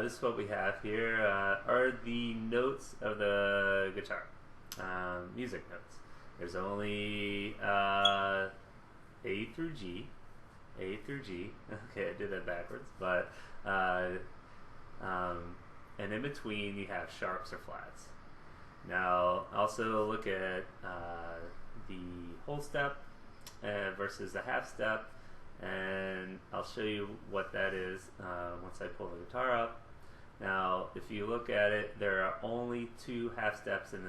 this is what we have here are the notes of the guitar, music notes. There's only A through G, A through G. Okay, I did that backwards, but and in between you have sharps or flats. Now, also look at the whole step versus the half step, and I'll show you what that is once I pull the guitar up. Now, if you look at it, there are only two half steps in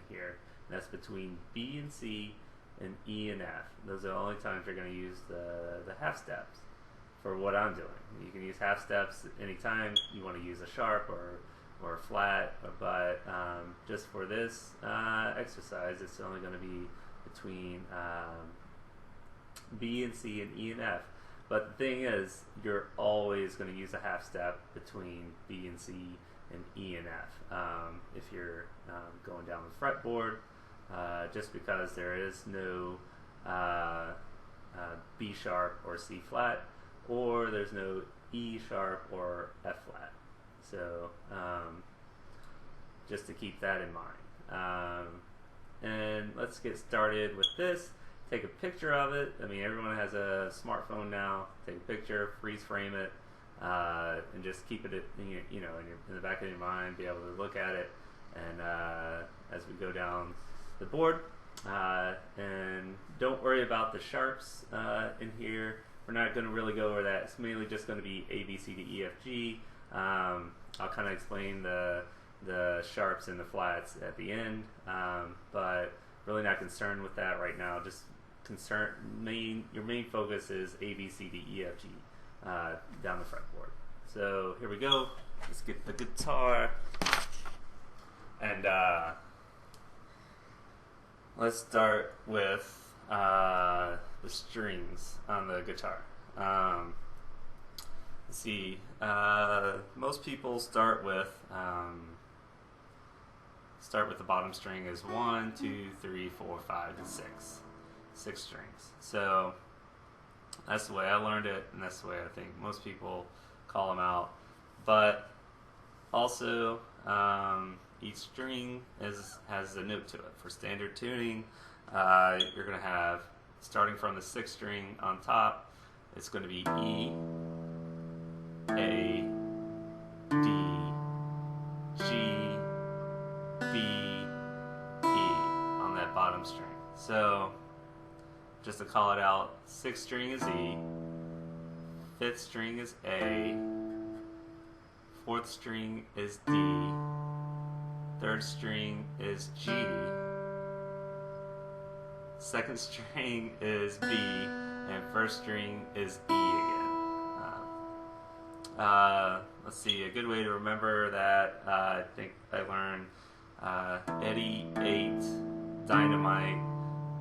here. And that's between B and C and E and F. Those are the only times you're going to use the half steps for what I'm doing. You can use half steps anytime you want to use a sharp or flat, but just for this exercise, it's only going to be between B and C and E and F. But the thing is, you're always going to use a half step between B and C and E and F if you're going down the fretboard, just because there is no B sharp or C flat, or there's no E sharp or F flat. So just to keep that in mind. And let's get started with this. Take a picture of it. I mean, everyone has a smartphone now. Take a picture, freeze frame it, and just keep it in the back of your mind. Be able to look at it, and as we go down the board, and don't worry about the sharps in here. We're not going to really go over that. It's mainly just going to be A, B, C, D, E, F, G. I'll kind of explain the sharps and the flats at the end, but really not concerned with that right now. Just your main focus is A, B, C, D, E, F, G down the fretboard. So here we go. Let's get the guitar, and let's start with the strings on the guitar. Let's see. Most people start with the bottom string as 1, 2, 3, 4, 5, and 6. 6 strings. So that's the way I learned it, and that's the way I think most people call them out. But also, each string has a note to it. For standard tuning, you're going to have, starting from the 6th string on top, it's going to be E, A, D, G, B, E on that bottom string. So, just to call it out, 6th string is E, 5th string is A, 4th string is D, 3rd string is G, 2nd string is B, and 1st string is E again. Let's see, a good way to remember that, I think I learned Eddie ate dynamite,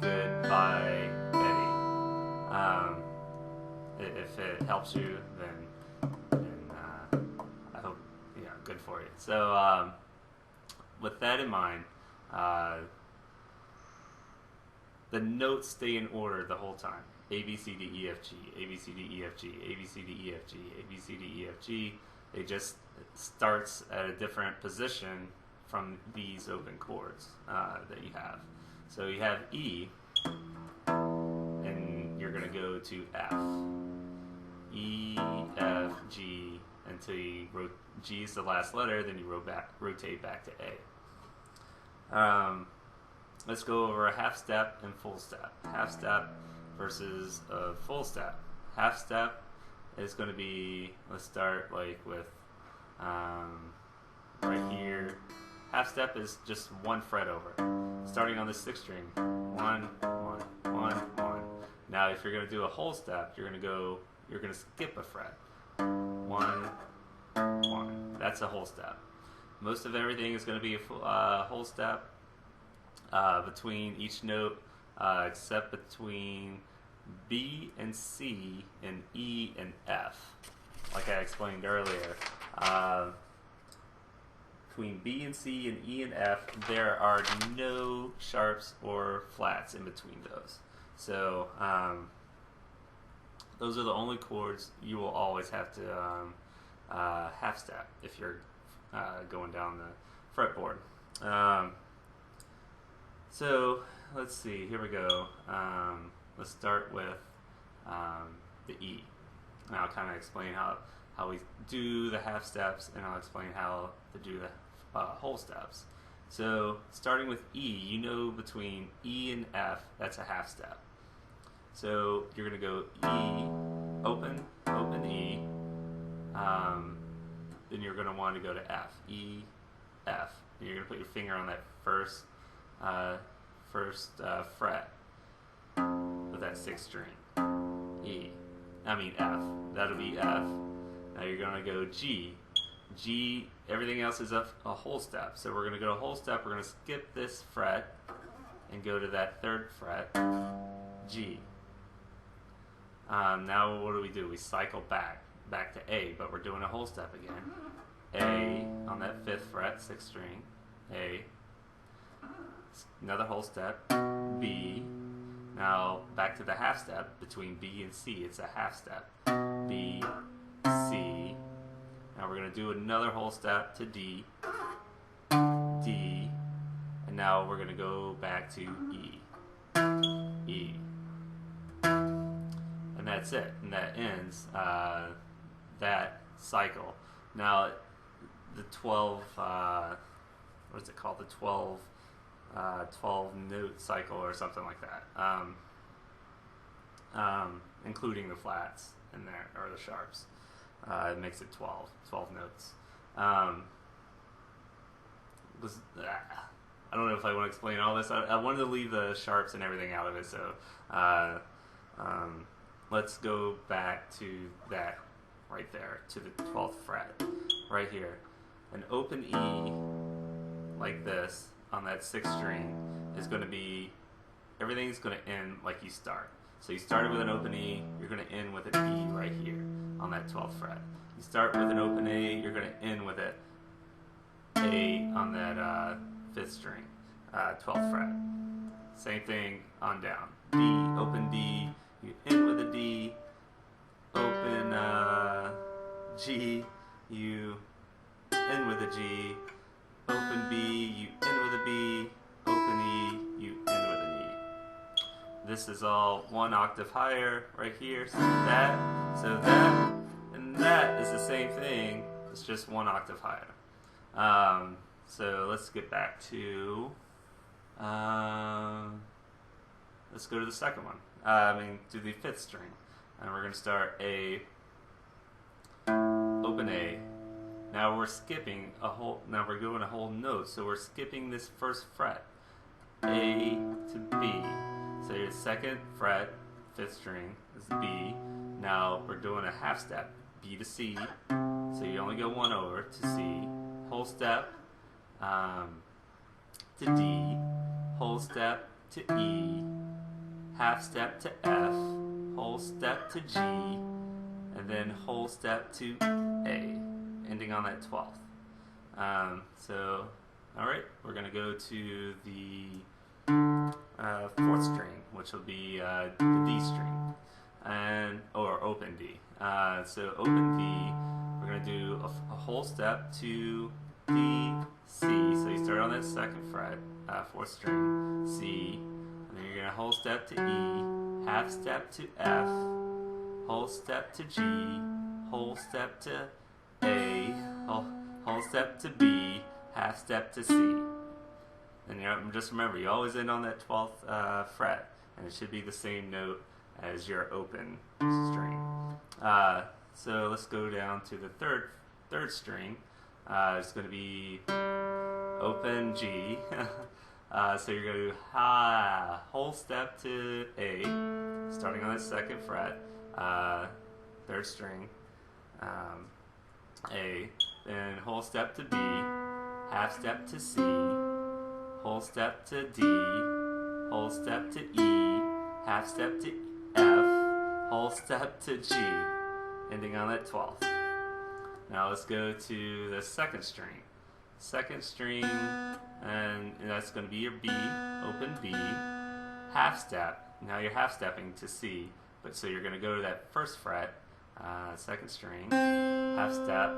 goodbye Eddie. If it helps you, then I hope, good for you. So with that in mind, the notes stay in order the whole time. A, B, C, D, E, F, G, A, B, C, D, E, F, G, A, B, C, D, E, F, G, A, B, C, D, E, F, G. It just starts at a different position from these open chords that you have. So you have E, and you're going to go to F. E, F, G, until you G is the last letter, then you rotate back to A. Let's go over a half step and full step. Half step versus a full step. Half step is going to be, let's start with right here. Half step is just one fret over, starting on the 6th string. 1, 1, 1, 1. Now, if you're going to do a whole step, you're going to skip a fret. 1, 1. That's a whole step. Most of everything is going to be a whole step between each note, except between B and C and E and F. Like I explained earlier, between B and C and E and F, there are no sharps or flats in between those. So those are the only chords you will always have to half step if you're going down the fretboard. So let's see, here we go. Let's start with the E. And I'll kind of explain how we do the half steps, and I'll explain how to do the whole steps. So starting with E, you know between E and F, that's a half step. So you're going to go E, open E, then you're going to want to go to F, E, F. And you're going to put your finger on that first fret with that 6th string. F. That'll be F. Now you're going to go G. G, everything else is a whole step. So we're going to go to a whole step. We're going to skip this fret and go to that 3rd fret, G. Now what do? We cycle back to A, but we're doing a whole step again. A on that 5th fret, 6th string, A. Another whole step, B. Now back to the half step between B and C. It's a half step. B, C. Now we're going to do another whole step to D, D, and now we're going to go back to E, E. And that's it. And that ends that cycle. Now the 12, what is it called? The 12 note cycle or something like that, including the flats in there, or the sharps. It makes it 12 notes. I don't know if I want to explain all this. I wanted to leave the sharps and everything out of it, so let's go back to that right there, to the 12th fret, right here. An open E, like this, on that 6th string, is going to be, everything's going to end like you start. So you started with an open E, you're going to end with an E right here on that 12th fret. You start with an open A, you're going to end with an A on that 5th string, 12th fret. Same thing on down. D, open D, you end with a D, open G, you end with a G, open B, you end with a B, open E, you end with an E. This is all 1 octave higher right here. So that, and that is the same thing. It's just 1 octave higher. So let's get back to, let's go to the second one. To the 5th string. And we're going to start A, open A. Now we're skipping now we're doing a whole note, so we're skipping this 1st fret, A to B. So your 2nd fret, 5th string, is B. Now we're doing a half step, B to C. So you only go 1 over to C, whole step to D, whole step to E, half step to F, whole step to G, and then whole step to A, ending on that 12th. So, alright, we're going to go to the 4th string, which will be the D string, or open D. So open D, we're going to do a whole step to D, C. So you start on that 2nd fret, 4th string, C, and then you're going to whole step to E, half step to F, whole step to G, whole step to A, whole step to B, half step to C. And just remember, you always end on that 12th fret, and it should be the same note as your open string. So let's go down to the third string. It's going to be open G. So you're going to do whole step to A, starting on that 2nd fret, 3rd string, A, then whole step to B, half step to C, whole step to D, whole step to E, half step to F, whole step to G, ending on that 12th. Now let's go to the 2nd string. 2nd string, and that's going to be your B, open B, half step. Now you're half stepping to C, but so you're going to go to that 1st fret, second string, half step,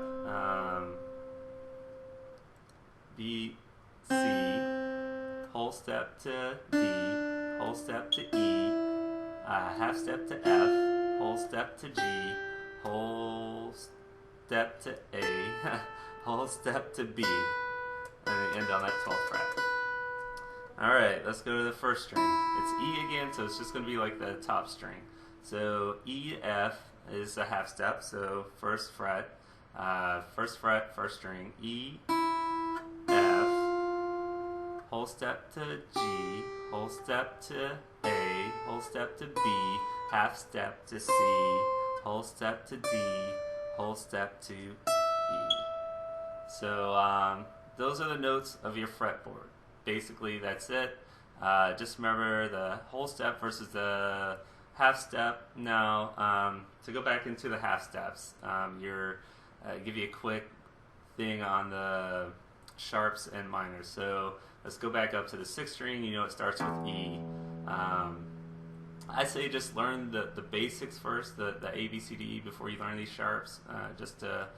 B, C, whole step to D, whole step to E, half step to F, whole step to G, whole step to A, whole step to B, and then end on that 12th fret. Alright, let's go to the first string. It's E again, so it's just going to be like the top string. So E, F is a half step, so first fret, first string, E, F, whole step to G, whole step to A, whole step to B, half step to C, whole step to D, whole step to E. So those are the notes of your fretboard. Basically, that's it. Just remember the whole step versus the half step. Now, to go back into the half steps, give you a quick thing on the sharps and minors. So let's go back up to the sixth string. You know it starts with E. I say just learn the basics first, the A, B, C, D, E before you learn these sharps, just to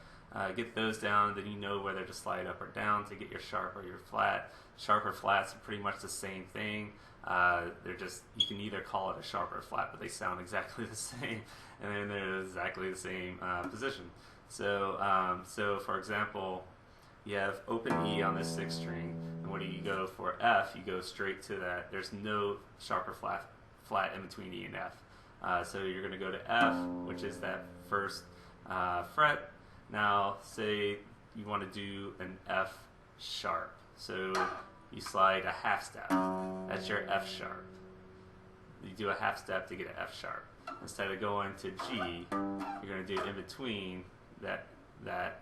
get those down. Then you know whether to slide up or down to get your sharp or your flat. Sharp or flats are pretty much the same thing. They're just, you can either call it a sharp or a flat, but they sound exactly the same, and then they're exactly the same position. So, so for example, you have open E on the sixth string, and when you go for F, you go straight to that. There's no sharp or flat in between E and F. So you're going to go to F, which is that first fret. Now, say you want to do an F sharp. So you slide a half step. That's your F sharp. You do a half step to get an F sharp. Instead of going to G, you're going to do in between. That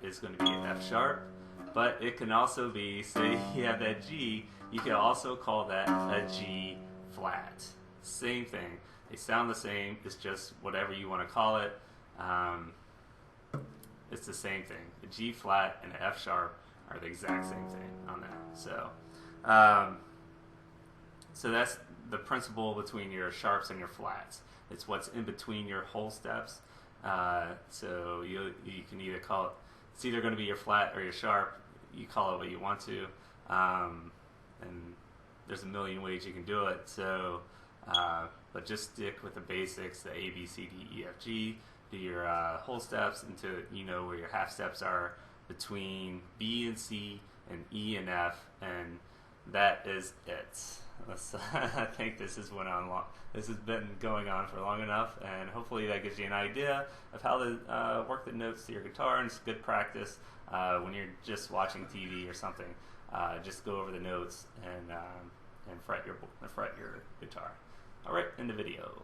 is going to be an F sharp. But it can also be, say you have that G, you can also call that a G flat. Same thing. They sound the same. It's just whatever you want to call it. It's the same thing. A G flat and an F sharp are the exact same thing on that. So, so that's the principle between your sharps and your flats. It's what's in between your whole steps. So you can either call it, it's either going to be your flat or your sharp. You call it what you want to, and there's a million ways you can do it. So, but just stick with the basics: the A, B, C, D, E, F, G. Do your whole steps until you know where your half steps are between B and C and E and F, and that is it. I think this has went on long. This has been going on for long enough, and hopefully that gives you an idea of how to work the notes to your guitar. And it's good practice when you're just watching TV or something. Just go over the notes and fret your guitar. All right, end the video.